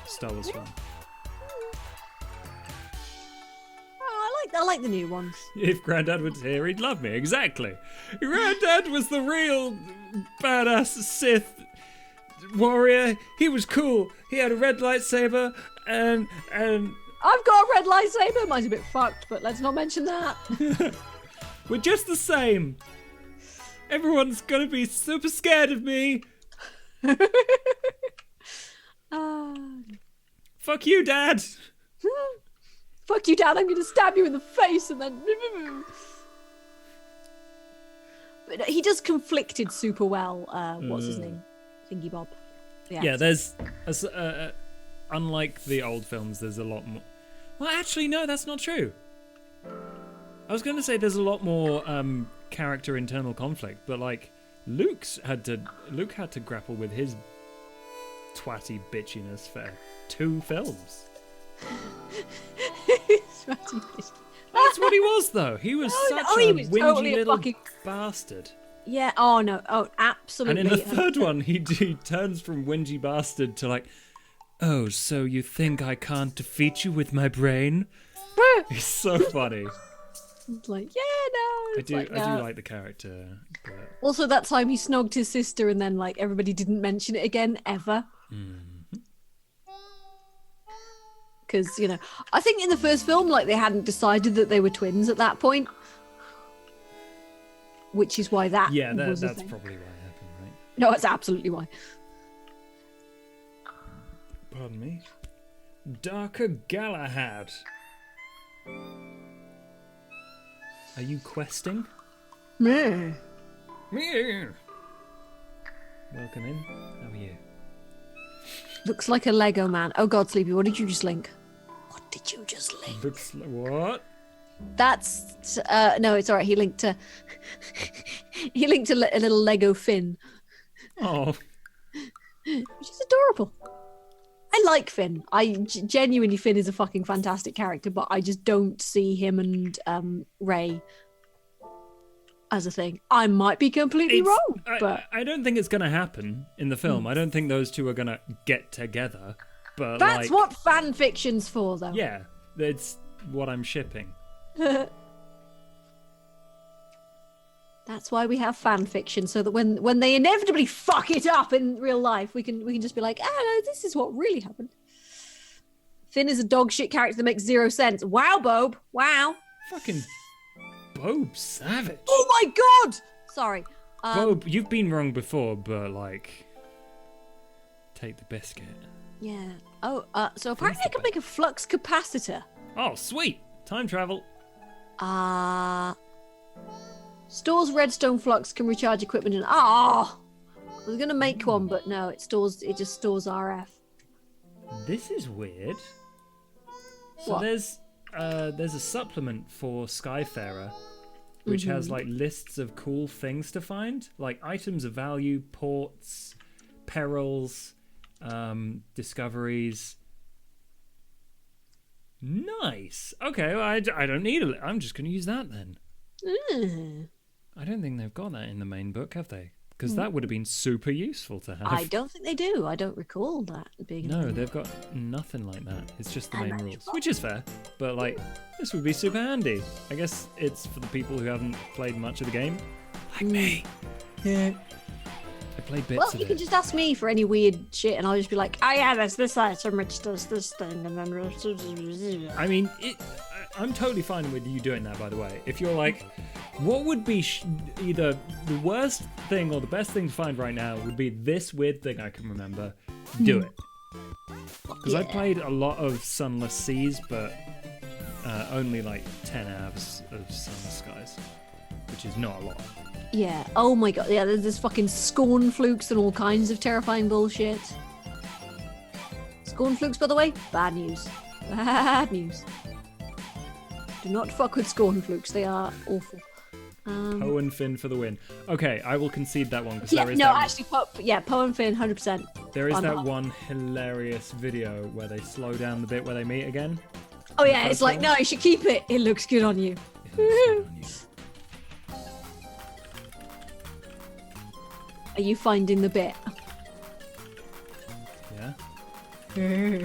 Star Wars film. I like the new ones. If Grandad was here, he'd love me. Exactly. Grandad was the real badass Sith warrior. He was cool. He had a red lightsaber and I've got a red lightsaber. Mine's a bit fucked, but let's not mention that. we're just the same. Everyone's gonna be super scared of me. Fuck you, Dad. Fuck you, Dad. I'm going to stab you in the face and then... But he does conflicted super well. What's his name? Thingy Bob. Yeah, there's... unlike the old films, there's a lot more... Well, actually, no, that's not true. I was going to say there's a lot more character internal conflict, but like, Luke had to grapple with his twatty bitchiness for 2 films. That's what he was, though. He was such a whingy totally little fucking bastard. Yeah. Oh no. Oh, absolutely. And in the third one, he turns from whingy bastard to like, oh, so you think I can't defeat you with my brain? He's so funny. It's like, yeah, no. I do like the character. But... Also, that time he snogged his sister, and then like everybody didn't mention it again ever. Because, you know, I think in the first film, like, they hadn't decided that they were twins at that point. Which is why that was that's thing. probably why it happened, right? No, that's absolutely why. Pardon me. Darker Galahad. Are you questing? Meh. Meow. Welcome in. How are you? Looks like a Lego man. Oh God, Sleepy, what did you just link? What did you just link? Looks like what? That's no, it's alright. He linked to a little Lego Finn. Oh, Which is adorable. I like Finn. Genuinely, Finn is a fucking fantastic character, but I just don't see him and Ray as a thing. I might be completely wrong, but I don't think it's going to happen in the film. I don't think those two are going to get together. But that's what fan fiction's for, though. Yeah, it's what I'm shipping. That's why we have fan fiction, so that when they inevitably fuck it up in real life, we can just be like, no, this is what really happened. Finn is a dog shit character that makes zero sense. Wow, Bob. Wow. Fucking Bob Savage. Oh my god! Sorry. Bob, you've been wrong before, but like, take the biscuit. Yeah. Oh, so apparently I can make a flux capacitor. Oh, sweet. Time travel. Stores redstone flux, can recharge equipment and I was gonna make one, but no, it just stores RF. This is weird. So What? there's a supplement for Skyfarer which has like lists of cool things to find, like items of value, ports, perils, discoveries. Nice. Okay, well, I don't need it. I'm just gonna use that then. I don't think they've got that in the main book, have they? Because that would have been super useful to have. I don't think they do. I don't recall that being. No, they've got nothing like that. It's just the main rules, which is fair. But like, this would be super handy. I guess it's for the people who haven't played much of the game, like me. Yeah. I played bits Well, of you it. can just ask me for any weird shit, and I'll just be like, "Oh yeah, there's this item which does this thing," and then. I mean, I'm totally fine with you doing that, by the way. If you're like, what would be either the worst thing or the best thing to find right now would be this weird thing I can remember, do it. Because I played a lot of Sunless Seas, but only like 10 hours of Sunless Skies, which is not a lot. Yeah. Oh my god. Yeah. There's fucking scorn flukes and all kinds of terrifying bullshit. Scorn flukes, by the way, bad news. Bad news. Do not fuck with scorn flukes. They are awful. Poe and Finn for the win. Okay, I will concede that one because Yeah. there is No, that. actually, Poe and Finn, 100%. There is that one hilarious video where they slow down the bit where they meet again. Oh yeah, it's like, no, you should keep it. It looks good on you. Are you finding the bit? Yeah.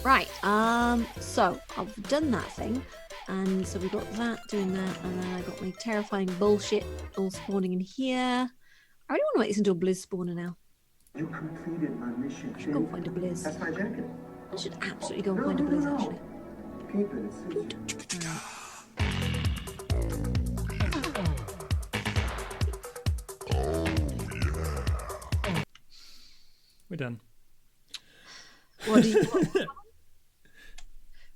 Right. So I've done that thing, and so we got that doing that, and then I got my terrifying bullshit all spawning in here. I really want to make this into a Blizz spawner now. You completed my mission. I should go and find a Blizz. That's my jacket. I should absolutely go and find a Blizz actually. Keep it. It's easy. We're done. What did you?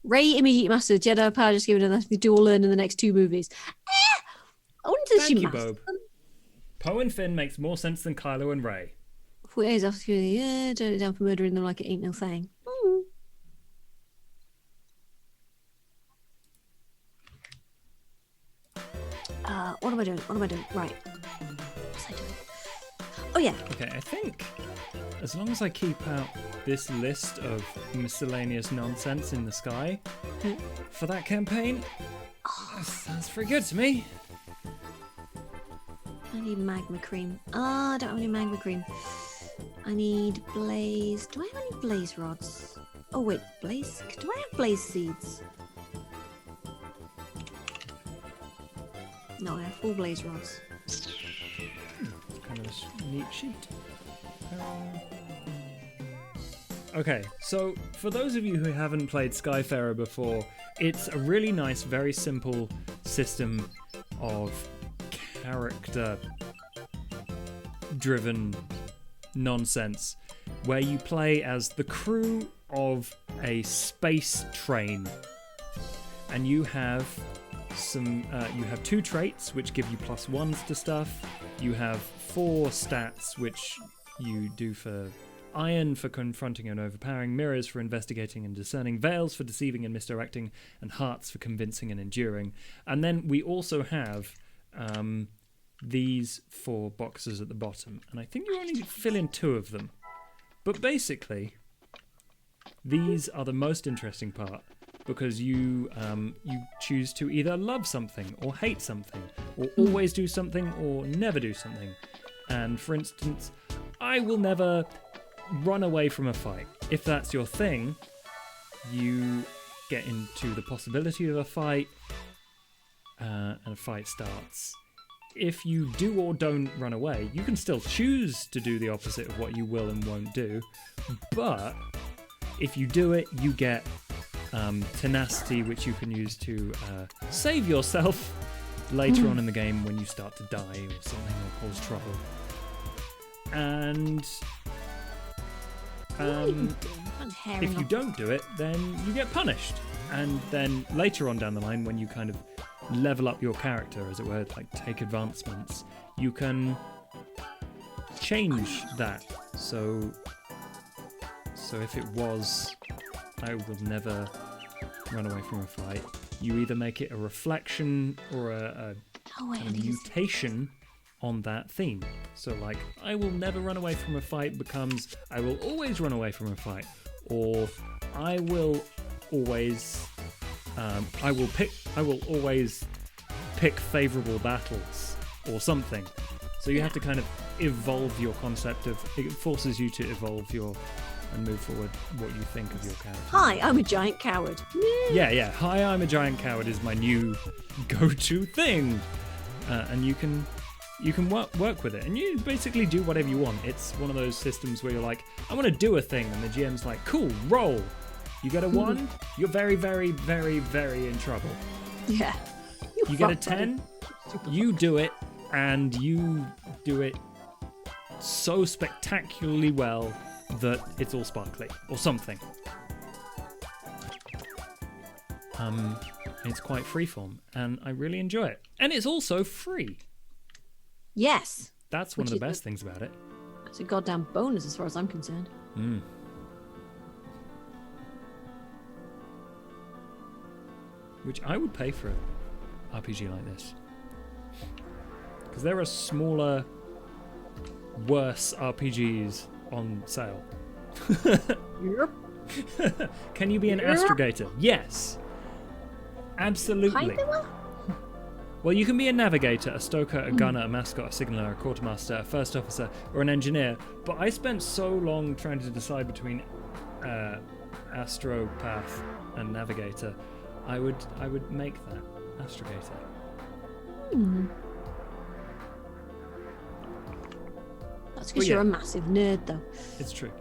Ray immediate master Jedi power just given enough to do all learn in the next 2 movies. I wonder if she Thank you, mastered Bob. them. Poe and Finn makes more sense than Kylo and Rey. 4 days after turn it down for murdering them like it ain't no thing. What am I doing? Right. What was I doing? Oh yeah. Okay, I think as long as I keep out this list of miscellaneous nonsense in the sky for that campaign, that sounds pretty good to me. I need magma cream. I don't have any magma cream. I need blaze. Do I have any blaze rods? Oh wait, blaze? Do I have blaze seeds? No, I have 4 blaze rods. It's kind of a neat sheet. Okay, so for those of you who haven't played Skyfarer before, it's a really nice, very simple system of character-driven nonsense where you play as the crew of a space train, and you have you have 2 traits which give you +1s to stuff. You have 4 stats which you do for iron for confronting and overpowering, mirrors for investigating and discerning, veils for deceiving and misdirecting, and hearts for convincing and enduring. And then we also have these 4 boxes at the bottom, and I think you only fill in 2 of them. But basically, these are the most interesting part because you choose to either love something or hate something, or always do something or never do something. And for instance, I will never run away from a fight. If that's your thing, you get into the possibility of a fight, and a fight starts. If you do or don't run away, you can still choose to do the opposite of what you will and won't do, but if you do it, you get tenacity, which you can use to save yourself later on in the game when you start to die or something or cause trouble. And if you don't do it, then you get punished. And then later on down the line, when you kind of level up your character, as it were, like take advancements, you can change that. So if it was, I will never run away from a fight, you either make it a reflection or a mutation on that theme. So like, I will never run away from a fight becomes I will always run away from a fight, or I will always always pick favorable battles or something. So you have to kind of evolve your concept of, it forces you to evolve your and move forward what you think of your character. Hi, I'm a giant coward. Yeah. Hi, I'm a giant coward is my new go-to thing, and you can work with it, and you basically do whatever you want. It's one of those systems where you're like, I want to do a thing, and the GM's like, cool, roll. You get a 1, you're very, very, very, very in trouble. Yeah. You get a 10, you do it, and you do it so spectacularly well that it's all sparkly or something. It's quite freeform, and I really enjoy it. And it's also free. Yes. That's one of the best things about it. It's a goddamn bonus as far as I'm concerned. Which I would pay for an RPG like this. Because there are smaller, worse RPGs on sale. Yep. Can you be an astrogator? Yes. Absolutely. Kinda? Well, you can be a navigator, a stoker, a gunner, a mascot, a signaller, a quartermaster, a first officer, or an engineer. But I spent so long trying to decide between astropath and navigator. I would make that astrogator. That's because you're yeah. a massive nerd, though. It's true.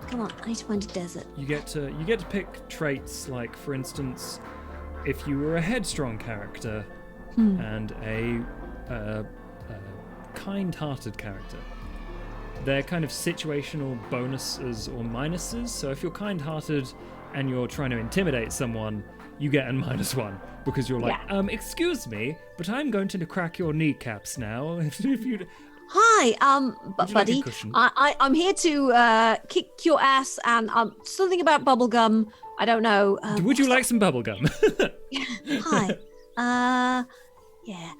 Come on, I need to find a desert. You get to pick traits like, for instance, if you were a headstrong character and a kind-hearted character. They're kind of situational bonuses or minuses. So if you're kind-hearted and you're trying to intimidate someone, you get a -1 because you're like, excuse me, but I'm going to crack your kneecaps now. If you Hi, Would you like buddy. a cushion? I'm here to kick your ass, and something about bubblegum. I don't know. would you like some bubblegum? Hi. Yeah.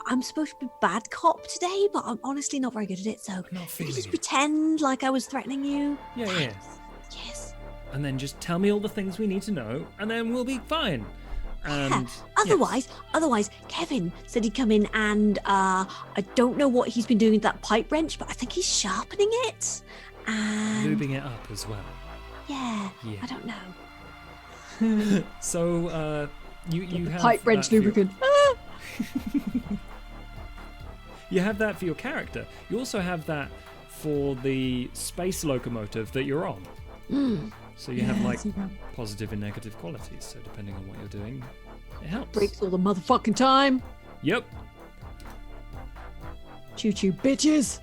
I'm supposed to be bad cop today, but I'm honestly not very good at it. So not can you feeling just it. pretend like I was threatening you? Yeah. Yes. And then just tell me all the things we need to know, and then we'll be fine. And Otherwise, Kevin said he'd come in, and I don't know what he's been doing with that pipe wrench, but I think he's sharpening it. And lubing it up as well. yeah, Yeah. I don't know. So you have Pipe wrench that for your- lubricant. You have that for your character. You also have that for the space locomotive that you're on. So you have like positive and negative qualities. So depending on what you're doing, it helps. Breaks all the motherfucking time. Yep. Choo choo, bitches.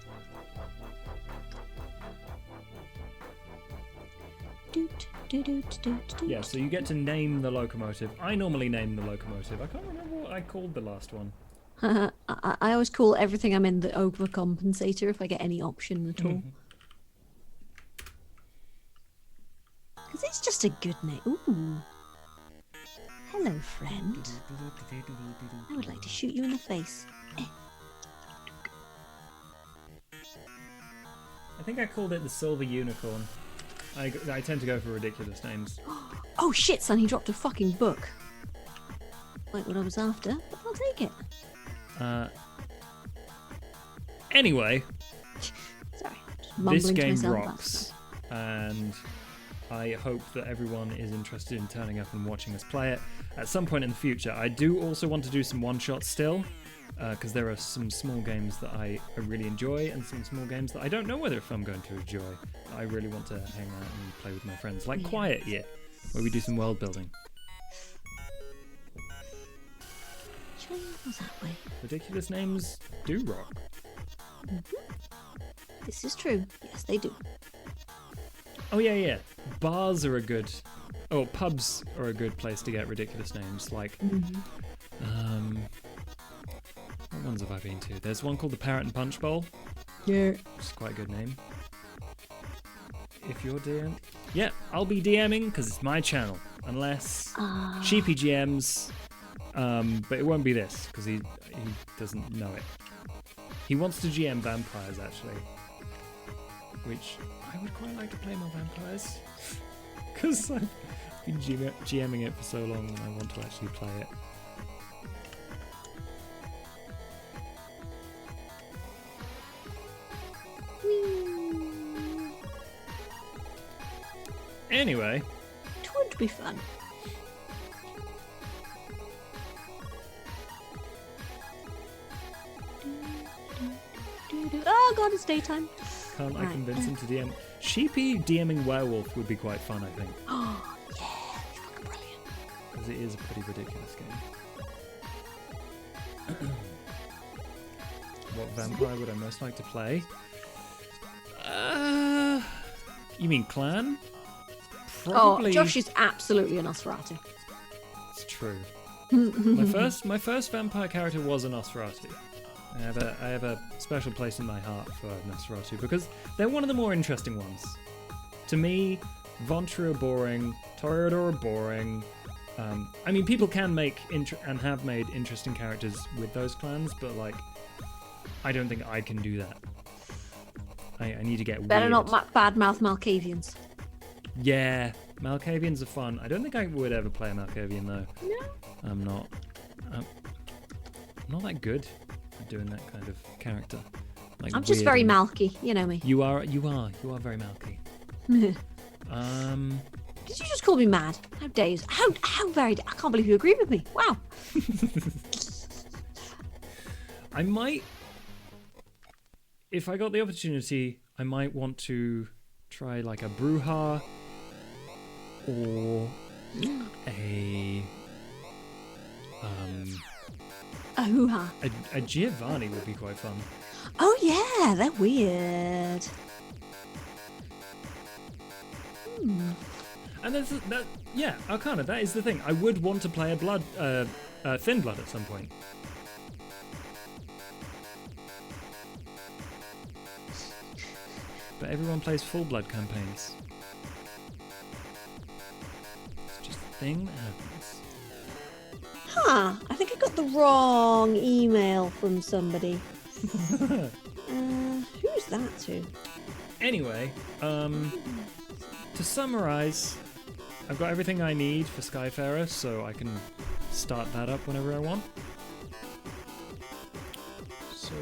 Yeah. So you get to name the locomotive. I normally name the locomotive. I can't remember what I called the last one. I always call everything I'm in the overcompensator if I get any option at all. Because it's just a good name. Ooh. Hello, friend. I would like to shoot you in the face. I think I called it the Silver Unicorn. I tend to go for ridiculous names. Oh shit, son, he dropped a fucking book. Like what I was after, but I'll take it. Anyway, Sorry, just mumbling this to game myself. rocks, and I hope that everyone is interested in turning up and watching us play it at some point in the future. I do also want to do some one-shots still, because there are some small games that I really enjoy and some small games that I don't know whether if I'm going to enjoy. I really want to hang out and play with my friends, like Quiet Year, where we do some world building. Should I go that way? Ridiculous names do rock. This is true. Yes, they do. Oh yeah. Bars are a good... Oh, pubs are a good place to get ridiculous names. Like, what ones have I been to? There's one called the Parrot and Punch Bowl. Yeah. Which is quite a good name. If you're DM... Yeah, I'll be DMing because it's my channel. Unless Sheepy GMs... but it won't be this because he doesn't know it. He wants to GM vampires actually, which I would quite like to play more vampires because I've been GMing it for so long and I want to actually play it. Anyway, It would be fun. Oh god, it's daytime. can't I Right. convince him to DM? Sheepy DMing werewolf would be quite fun, I think, Oh yeah, it's fucking brilliant. because it is a pretty ridiculous game. What vampire would I most like to play? You mean clan? Probably. Oh, Josh is absolutely a Nosferatu. It's true. My first vampire character was a Nosferatu. I have a special place in my heart for Nosferatu because they're one of the more interesting ones. To me, Vontra are boring, Toreador are boring. I mean, people can make and have made interesting characters with those clans, but like, I don't think I can do that. I need to get Better weird. not badmouth Malkavians. Yeah, Malkavians are fun. I don't think I would ever play a Malkavian though. No. I'm not that good at doing that kind of character. Like I'm just weird very and- Malky, you know me. You are very Malky. Did you just call me mad? How dare you? How very... I can't believe you agree with me. Wow. I might, if I got the opportunity, I might want to try like a Bruja or a A hoo-ha. a Giovanni would be quite fun. Oh yeah, they're weird. And there's that, yeah, Arcana. That is the thing. I would want to play a Thin Blood at some point. But everyone plays Full Blood campaigns. It's just a thing that happens. Huh, I think I got the wrong email from somebody. Who's that to? Anyway, to summarize, I've got everything I need for Skyfarer, so I can start that up whenever I want. So,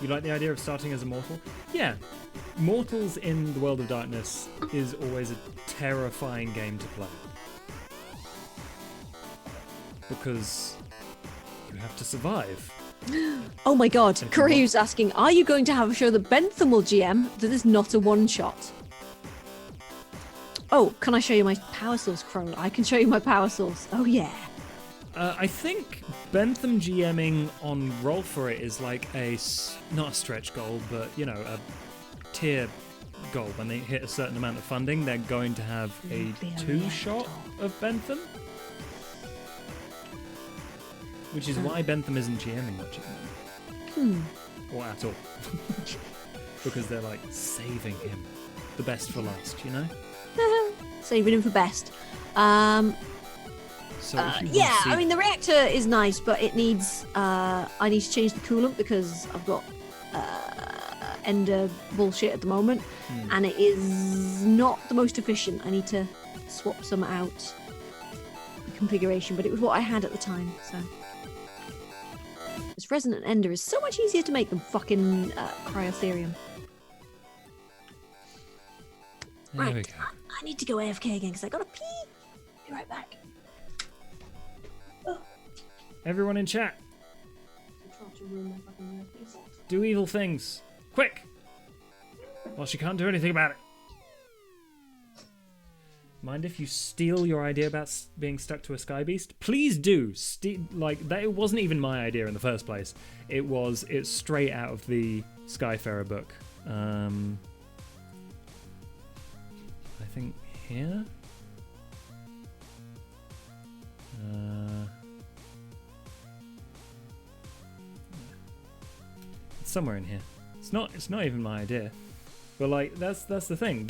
you like the idea of starting as a mortal? Yeah. Mortals in the World of Darkness is always a terrifying game to play. Because you have to survive. Oh my god, And Korea's asking, are you going to have a show that Bentham will GM that is not a one-shot? Oh, can I show you my power source, Crow? I can show you my power source. Oh yeah. I think Bentham GMing on Roll For It is like not a stretch goal, but, you know, a tier goal. When they hit a certain amount of funding, they're going to have a Nuclear 2-shot of Bentham. Which is why Bentham isn't GMing much at the moment. Or at all. Because they're like saving him. The best for last, you know? Saving him for best. So if you Yeah, see- I mean the reactor is nice, but it needs. I need to change the coolant because I've got Ender bullshit at the moment, and it is not the most efficient. I need to swap some out configuration, but it was what I had at the time, so. This Resonant Ender is so much easier to make than fucking Cryotherium. There we Right, go. I need to go AFK again because I gotta pee. Be right back. Everyone in chat, I'm trying to ruin my fucking earpiece. do evil things. Quick! Well, she can't do anything about it. Mind if you steal your idea about being stuck to a sky beast? Please do. That. It wasn't even my idea in the first place. It's straight out of the Skyfarer book. I think here. It's somewhere in here. It's not even my idea. But like that's the thing.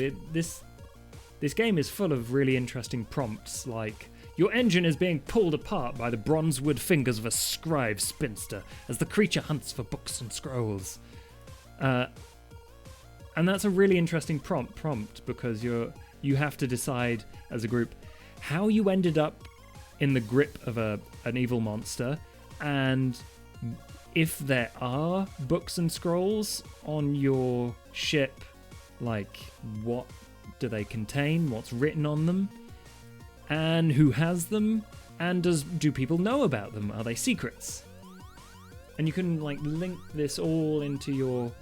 This game is full of really interesting prompts, like, your engine is being pulled apart by the bronzewood fingers of a scribe spinster as the creature hunts for books and scrolls. And that's a really interesting prompt because you have to decide as a group how you ended up in the grip of an evil monster, and if there are books and scrolls on your ship, like, what do they contain, what's written on them, and who has them, and do people know about them? Are they secrets? And you can like link this all into your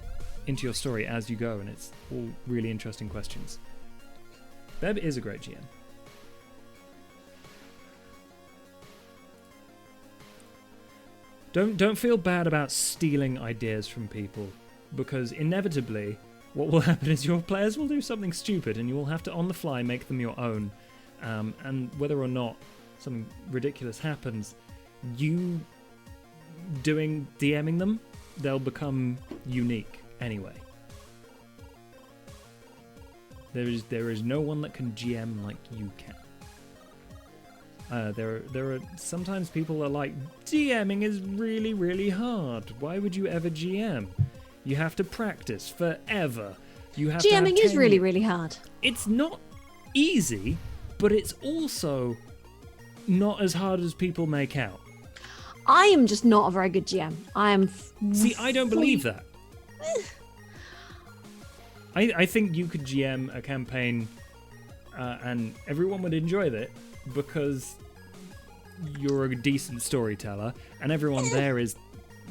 story as you go, and it's all really interesting questions. Beb is a great GM. Don't feel bad about stealing ideas from people, because inevitably what will happen is your players will do something stupid and you will have to on the fly make them your own. And whether or not something ridiculous happens, you DMing them, they'll become unique anyway. There is no one that can GM like you can. There are sometimes people are like, DMing is really, really hard. Why would you ever GM? You have to practice forever. GMing is really, really hard. It's not easy, but it's also not as hard as people make out. I am just not a very good GM. See, I don't believe that. I think you could GM a campaign and everyone would enjoy it because you're a decent storyteller and everyone there is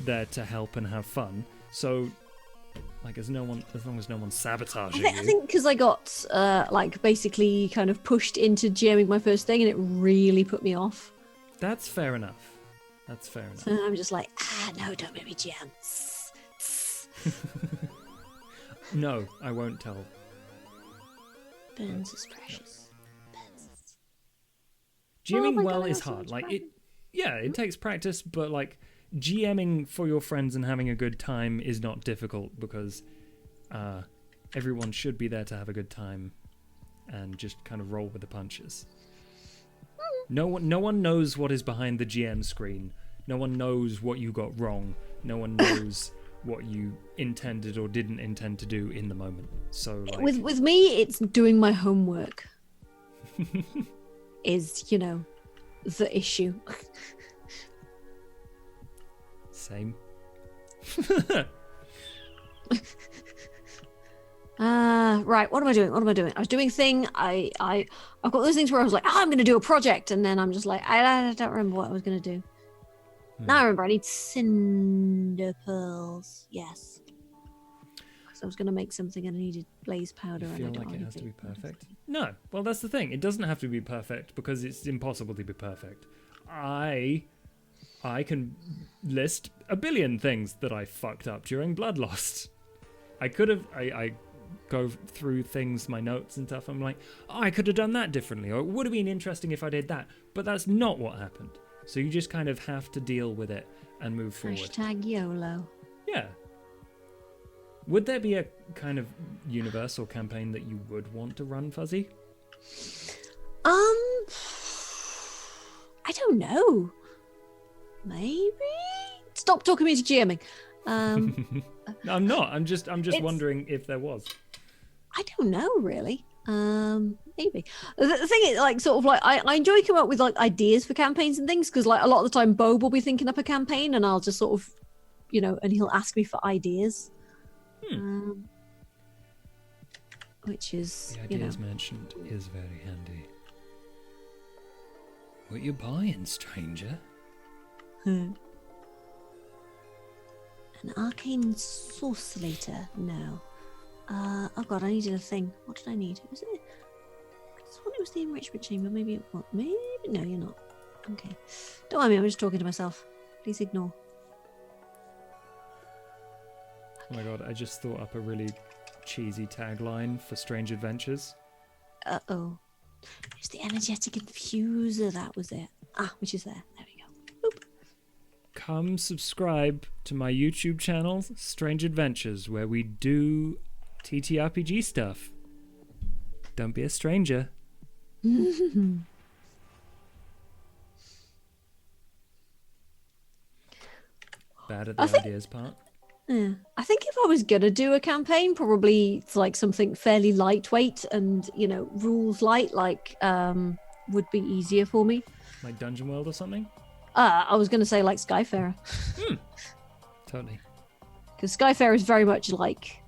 there to help and have fun. So, like, as long as no one's sabotaging you. I think because I got basically kind of pushed into GMing my first thing, and it really put me off. That's fair enough. So I'm just like, no, don't make me GM. No, I won't tell. Burns is precious. GMing God, is hard. Like it takes practice, but like GMing for your friends and having a good time is not difficult because everyone should be there to have a good time and just kind of roll with the punches. No one knows what is behind the GM screen. No one knows what you got wrong. No one knows what you intended or didn't intend to do in the moment. So like, with me, it's doing my homework. Is the issue. Same. Right, what am I doing? I was doing a thing. I've got those things where I was like, I'm going to do a project, and then I'm just like, I don't remember what I was going to do. Now I remember I need cinder pearls. Yes. Because I was going to make something and I needed blaze powder. You feel like it has to be perfect? No. Well, that's the thing. It doesn't have to be perfect because it's impossible to be perfect. I can list a billion things that I fucked up during Bloodlost. I could have... I go through things, my notes and stuff. I'm like, I could have done that differently. Or it would have been interesting if I did that. But that's not what happened. So you just kind of have to deal with it and move forward. Hashtag YOLO. Yeah. Would there be a kind of universal campaign that you would want to run, Fuzzy? I don't know. Maybe? Stop talking me into GMing. No, I'm not. I'm just It's- wondering if there was. I don't know really. Maybe the thing is, like, sort of like I enjoy coming up with like ideas for campaigns and things because like a lot of the time Bo will be thinking up a campaign and I'll just sort of, and he'll ask me for ideas. Which is, The ideas mentioned is very handy. What you buying, stranger? An arcane sorcerer? No. Oh god, I needed a thing. What did I need? Was it? I thought it was the enrichment chamber. Maybe it was. Maybe no, you're not. Okay. Don't mind me. I'm just talking to myself. Please ignore. Oh my god, I just thought up a really cheesy tagline for Strange Adventures. Oh. It's the energetic infuser. That was it. Which is there. There we go. Boop. Come subscribe to my YouTube channel, Strange Adventures, where we do TTRPG stuff. Don't be a stranger. Bad at the ideas part. Yeah. I think if I was gonna do a campaign, probably it's like something fairly lightweight and rules light, like would be easier for me. Like Dungeon World or something? I was gonna say like Skyfarer, Totally. because Skyfarer is very much like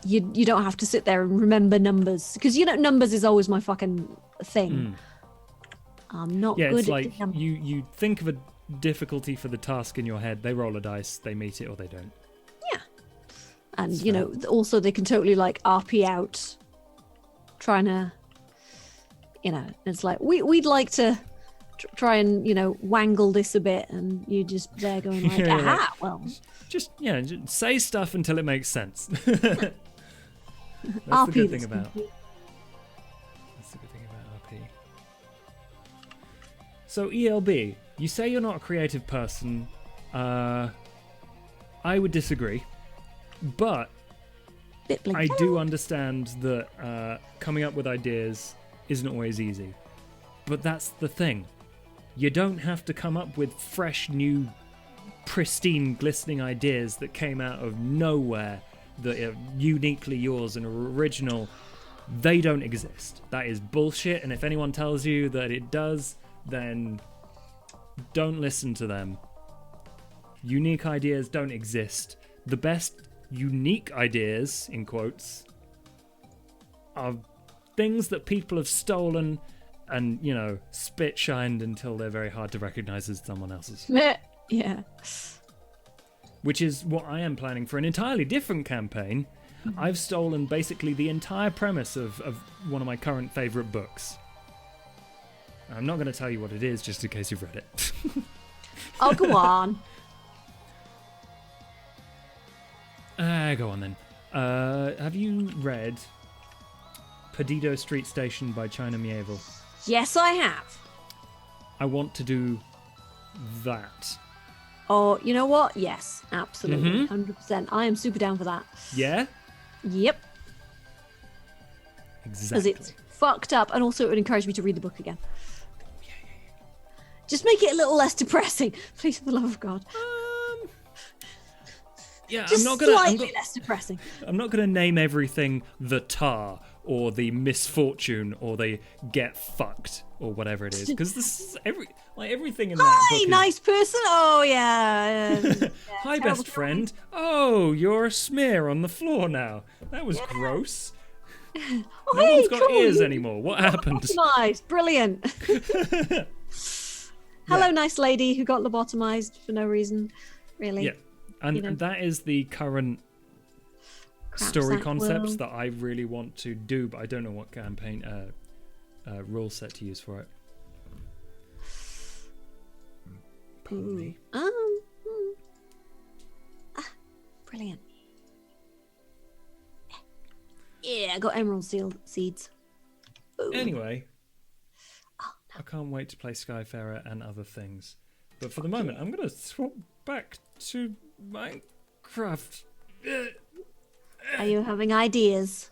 you don't have to sit there and remember numbers, because numbers is always my fucking thing. I'm not Yeah, good it's at like numbers. you think of a difficulty for the task in your head, they roll a dice, they meet it or they don't. And also they can totally like RP out, trying to, it's like we'd like to try and wangle this a bit, and you just there going like, Yeah, aha, well, Just say stuff until it makes sense. That's the RP good thing this about. complete. That's the good thing about RP. So ELB, you say you're not a creative person. I would disagree, but Bit blink. I do understand that coming up with ideas isn't always easy. But that's the thing. You don't have to come up with fresh, new, pristine, glistening ideas that came out of nowhere, that are uniquely yours and original. They don't exist. That is bullshit, and if anyone tells you that it does, then don't listen to them. Unique ideas don't exist. The best unique ideas, in quotes, are things that people have stolen and, spit shined until they're very hard to recognize as someone else's. Yeah. Which is what I am planning for an entirely different campaign. I've stolen basically the entire premise of one of my current favourite books. I'm not going to tell you what it is, just in case you've read it. Oh, go on. Go on then. Have you read Perdido Street Station by China Mieville? Yes, I have. I want to do that. Oh, you know what? Yes, absolutely, Mm-hmm. 100%. I am super down for that. Yeah? Yep, because Exactly. it's fucked up, and also it would encourage me to read the book again. Just make it a little less depressing, please, for the love of God. Yeah, Just slightly less depressing. I'm not gonna name everything the tar or the misfortune or the get fucked or whatever it is, because this is everything in that book Hi, is, nice person. Oh yeah. Hi, terrible best friend. Oh, you're a smear on the floor now. That was gross. Oh, No hey, one's got cool. ears anymore. What happened? Lobotomized. Brilliant. Hello, nice lady who got lobotomized for no reason, really. Yeah, and that is the current story Crapsack concepts world. that I really want to do, but I don't know what campaign rule set to use for it. Pardon me. Brilliant. Yeah, I got emerald seeds. Boom. Anyway, I can't wait to play Skyfarer and other things. But for the moment, I'm going to swap back to Minecraft. Are you having ideas?